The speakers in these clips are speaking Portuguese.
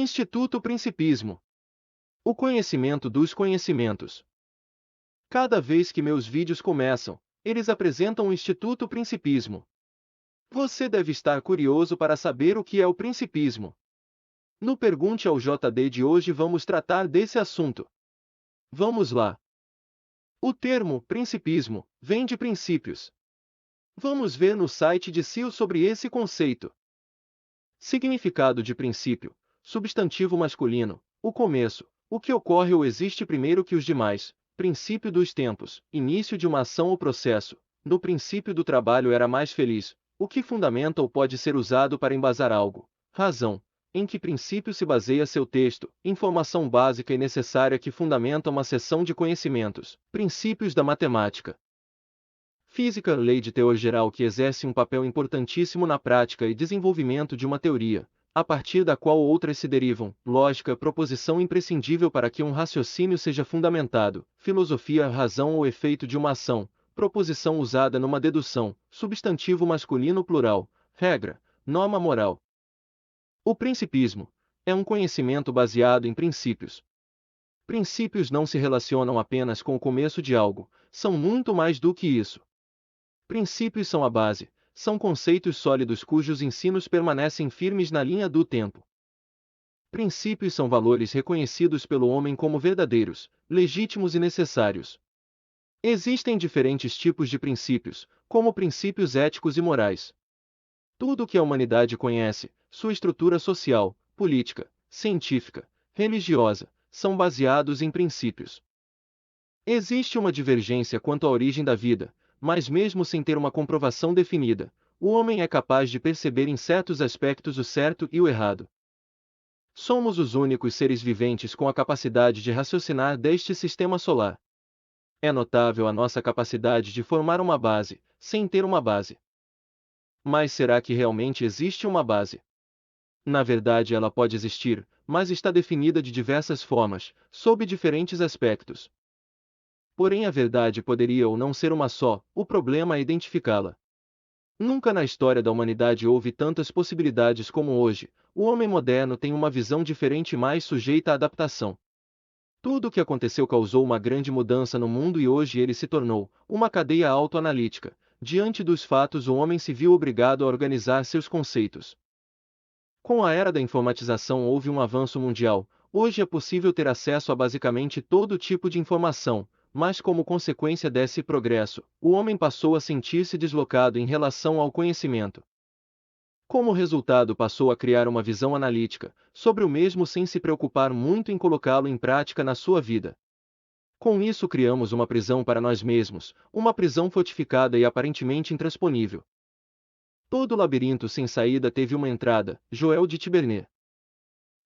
Instituto Principismo. O conhecimento dos conhecimentos. Cada vez que meus vídeos começam, eles apresentam o Instituto Principismo. Você deve estar curioso para saber o que é o principismo. No Pergunte ao JD de hoje vamos tratar desse assunto. Vamos lá. O termo principismo vem de princípios. Vamos ver no site de Sil sobre esse conceito. Significado de princípio: substantivo masculino, o começo, o que ocorre ou existe primeiro que os demais, princípio dos tempos, início de uma ação ou processo, no princípio do trabalho era mais feliz, o que fundamenta ou pode ser usado para embasar algo, razão, em que princípio se baseia seu texto, informação básica e necessária que fundamenta uma seção de conhecimentos, princípios da matemática. Física, lei de teor geral que exerce um papel importantíssimo na prática e desenvolvimento de uma teoria, a partir da qual outras se derivam. Lógica, proposição imprescindível para que um raciocínio seja fundamentado. Filosofia, razão ou efeito de uma ação, proposição usada numa dedução. Substantivo masculino plural, regra, norma moral. O principismo é um conhecimento baseado em princípios. Princípios não se relacionam apenas com o começo de algo, são muito mais do que isso. Princípios são a base, são conceitos sólidos cujos ensinos permanecem firmes na linha do tempo. Princípios são valores reconhecidos pelo homem como verdadeiros, legítimos e necessários. Existem diferentes tipos de princípios, como princípios éticos e morais. Tudo o que a humanidade conhece, sua estrutura social, política, científica, religiosa, são baseados em princípios. Existe uma divergência quanto à origem da vida, mas mesmo sem ter uma comprovação definida, o homem é capaz de perceber em certos aspectos o certo e o errado. Somos os únicos seres viventes com a capacidade de raciocinar deste sistema solar. É notável a nossa capacidade de formar uma base, sem ter uma base. Mas será que realmente existe uma base? Na verdade, ela pode existir, mas está definida de diversas formas, sob diferentes aspectos. Porém, a verdade poderia ou não ser uma só, o problema é identificá-la. Nunca na história da humanidade houve tantas possibilidades como hoje. O homem moderno tem uma visão diferente e mais sujeita à adaptação. Tudo o que aconteceu causou uma grande mudança no mundo e hoje ele se tornou uma cadeia autoanalítica. Diante dos fatos, o homem se viu obrigado a organizar seus conceitos. Com a era da informatização houve um avanço mundial. Hoje é possível ter acesso a basicamente todo tipo de informação. Mas como consequência desse progresso, o homem passou a sentir-se deslocado em relação ao conhecimento. Como resultado, passou a criar uma visão analítica sobre o mesmo sem se preocupar muito em colocá-lo em prática na sua vida. Com isso criamos uma prisão para nós mesmos, uma prisão fortificada e aparentemente intransponível. Todo labirinto sem saída teve uma entrada, Joel de Tibernet.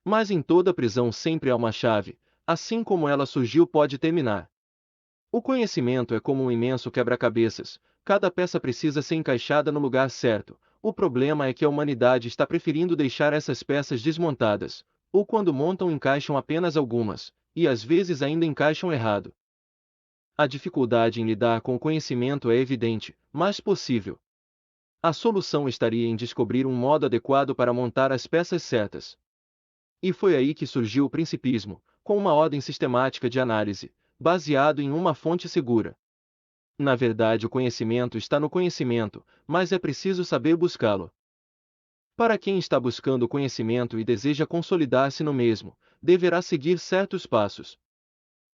Mas em toda prisão sempre há uma chave, assim como ela surgiu pode terminar. O conhecimento é como um imenso quebra-cabeças, cada peça precisa ser encaixada no lugar certo. O problema é que a humanidade está preferindo deixar essas peças desmontadas, ou quando montam encaixam apenas algumas, e às vezes ainda encaixam errado. A dificuldade em lidar com o conhecimento é evidente, mas possível. A solução estaria em descobrir um modo adequado para montar as peças certas. E foi aí que surgiu o principismo, com uma ordem sistemática de análise, baseado em uma fonte segura. Na verdade, o conhecimento está no conhecimento, mas é preciso saber buscá-lo. Para quem está buscando o conhecimento e deseja consolidar-se no mesmo, deverá seguir certos passos.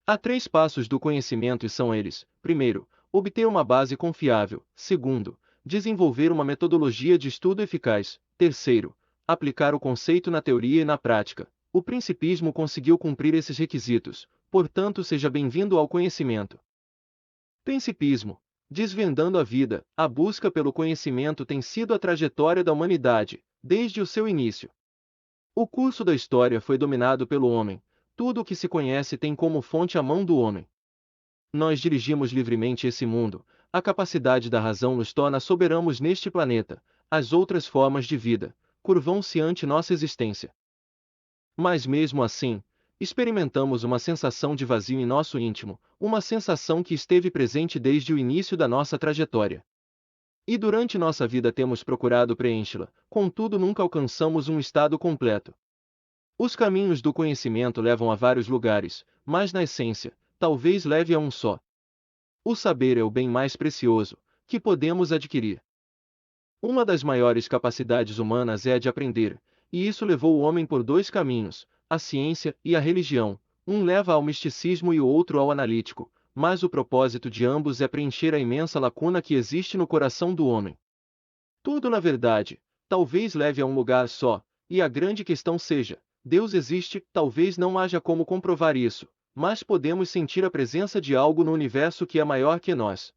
Há 3 passos do conhecimento e são eles: primeiro, obter uma base confiável; segundo, desenvolver uma metodologia de estudo eficaz; terceiro, aplicar o conceito na teoria e na prática. O principismo conseguiu cumprir esses requisitos, portanto seja bem-vindo ao conhecimento. Principismo. Desvendando a vida, a busca pelo conhecimento tem sido a trajetória da humanidade, desde o seu início. O curso da história foi dominado pelo homem, tudo o que se conhece tem como fonte a mão do homem. Nós dirigimos livremente esse mundo, a capacidade da razão nos torna soberanos neste planeta, as outras formas de vida curvam-se ante nossa existência. Mas mesmo assim, experimentamos uma sensação de vazio em nosso íntimo, uma sensação que esteve presente desde o início da nossa trajetória. E durante nossa vida temos procurado preenchê-la, contudo nunca alcançamos um estado completo. Os caminhos do conhecimento levam a vários lugares, mas na essência, talvez leve a um só. O saber é o bem mais precioso que podemos adquirir. Uma das maiores capacidades humanas é a de aprender, e isso levou o homem por dois caminhos, a ciência e a religião. Um leva ao misticismo e o outro ao analítico, mas o propósito de ambos é preencher a imensa lacuna que existe no coração do homem. Tudo na verdade, talvez leve a um lugar só, e a grande questão seja: Deus existe? Talvez não haja como comprovar isso, mas podemos sentir a presença de algo no universo que é maior que nós.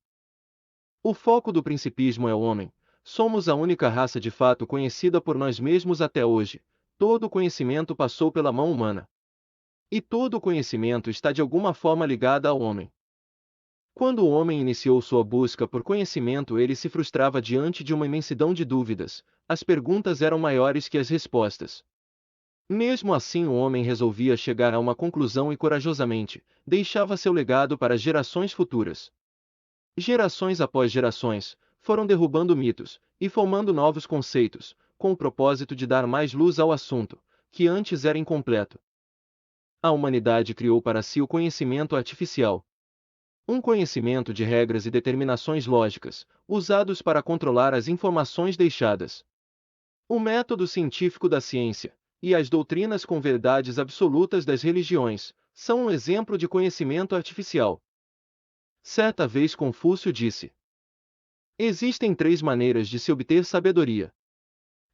O foco do principismo é o homem. Somos a única raça de fato conhecida por nós mesmos até hoje. Todo o conhecimento passou pela mão humana. E todo o conhecimento está de alguma forma ligado ao homem. Quando o homem iniciou sua busca por conhecimento, ele se frustrava diante de uma imensidão de dúvidas. As perguntas eram maiores que as respostas. Mesmo assim, o homem resolvia chegar a uma conclusão e corajosamente deixava seu legado para as gerações futuras. Gerações após gerações, foram derrubando mitos e formando novos conceitos, com o propósito de dar mais luz ao assunto, que antes era incompleto. A humanidade criou para si o conhecimento artificial. Um conhecimento de regras e determinações lógicas, usados para controlar as informações deixadas. O método científico da ciência, e as doutrinas com verdades absolutas das religiões, são um exemplo de conhecimento artificial. Certa vez Confúcio disse: existem 3 maneiras de se obter sabedoria.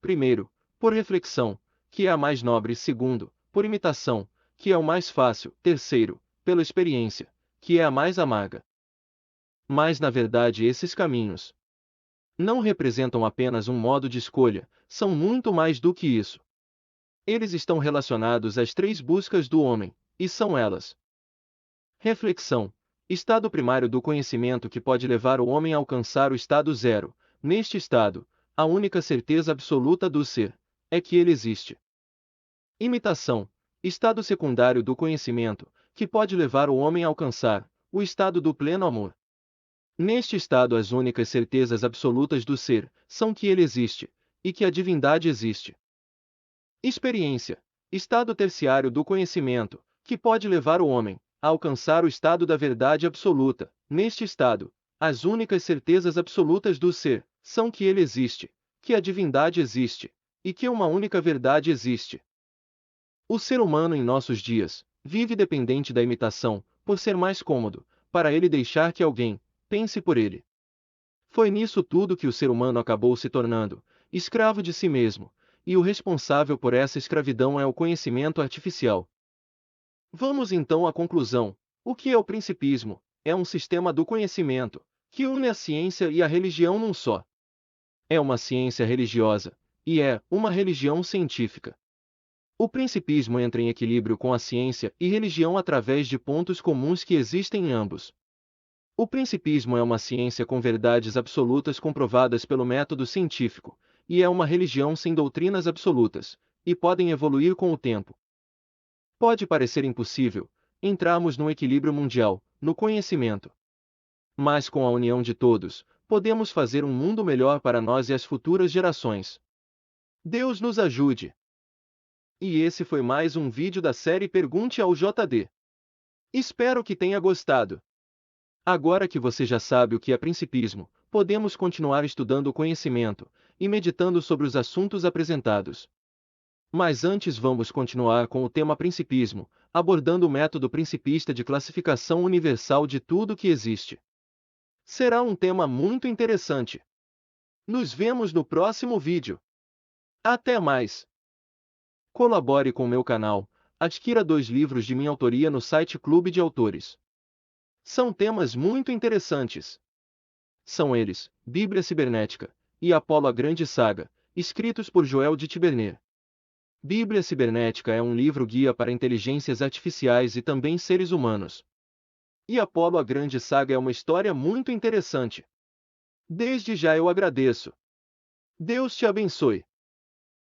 Primeiro, por reflexão, que é a mais nobre. Segundo, por imitação, que é o mais fácil. Terceiro, pela experiência, que é a mais amarga. Mas na verdade esses caminhos não representam apenas um modo de escolha, são muito mais do que isso. Eles estão relacionados às 3 buscas do homem, e são elas: reflexão, estado primário do conhecimento que pode levar o homem a alcançar o estado zero. Neste estado, a única certeza absoluta do ser é que ele existe. Imitação, estado secundário do conhecimento, que pode levar o homem a alcançar o estado do pleno amor. Neste estado, as únicas certezas absolutas do ser são que ele existe e que a divindade existe. Experiência, estado terciário do conhecimento, que pode levar o homem a alcançar o estado da verdade absoluta. Neste estado, as únicas certezas absolutas do ser são que ele existe, que a divindade existe e que uma única verdade existe. O ser humano em nossos dias vive dependente da imitação, por ser mais cômodo para ele deixar que alguém pense por ele. Foi nisso tudo que o ser humano acabou se tornando escravo de si mesmo, e o responsável por essa escravidão é o conhecimento artificial. Vamos então à conclusão. O que é o principismo? É um sistema do conhecimento que une a ciência e a religião num só. É uma ciência religiosa e é uma religião científica. O principismo entra em equilíbrio com a ciência e religião através de pontos comuns que existem em ambos. O principismo é uma ciência com verdades absolutas comprovadas pelo método científico, e é uma religião sem doutrinas absolutas, e podem evoluir com o tempo. Pode parecer impossível entrarmos num equilíbrio mundial, no conhecimento. Mas com a união de todos, podemos fazer um mundo melhor para nós e as futuras gerações. Deus nos ajude! E esse foi mais um vídeo da série Pergunte ao JD. Espero que tenha gostado. Agora que você já sabe o que é principismo, podemos continuar estudando o conhecimento e meditando sobre os assuntos apresentados. Mas antes vamos continuar com o tema principismo, abordando o método principista de classificação universal de tudo que existe. Será um tema muito interessante. Nos vemos no próximo vídeo. Até mais! Colabore com meu canal, adquira 2 livros de minha autoria no site Clube de Autores. São temas muito interessantes. São eles, Bíblia Cibernética e Apolo a Grande Saga, escritos por Joel de Tiberner. Bíblia Cibernética é um livro-guia para inteligências artificiais e também seres humanos. E Apolo a Grande Saga é uma história muito interessante. Desde já eu agradeço. Deus te abençoe.